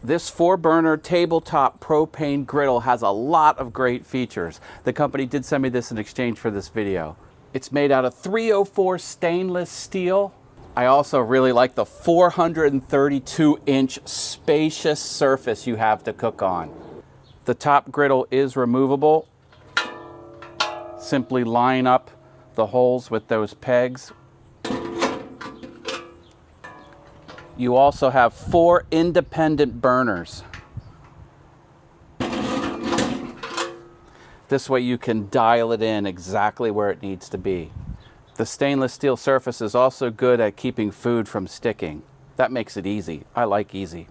This 4-burner tabletop propane griddle has a lot of great features. The company did send me this in exchange for this video. It's made out of 304 stainless steel. I also really like the 432-inch spacious surface you have to cook on. The top griddle is removable. Simply line up the holes with those pegs. You also have 4 independent burners. This way you can dial it in exactly where it needs to be. The stainless steel surface is also good at keeping food from sticking. That makes it easy. I like easy.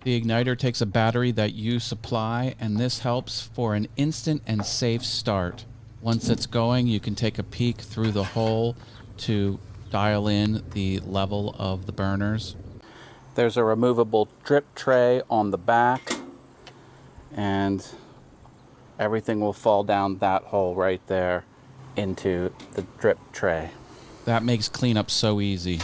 The igniter takes a battery that you supply, and this helps for an instant and safe start. Once it's going, you can take a peek through the hole to dial in the level of the burners. There's a removable drip tray on the back, and everything will fall down that hole right there into the drip tray. That makes cleanup so easy.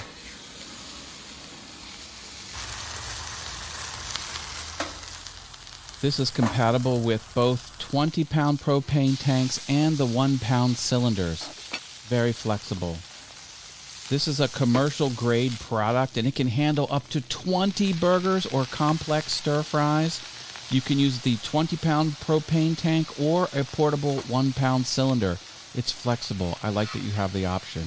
This is compatible with both 20-pound propane tanks and the 1-pound cylinders. Very flexible. This is a commercial grade product, and it can handle up to 20 burgers or complex stir fries. You can use the 20-pound propane tank or a portable 1-pound cylinder. It's flexible. I like that you have the option.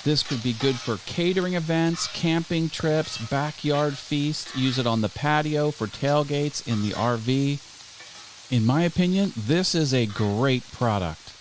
This could be good for catering events, camping trips, backyard feasts. Use it on the patio for tailgates in the RV. In my opinion, this is a great product.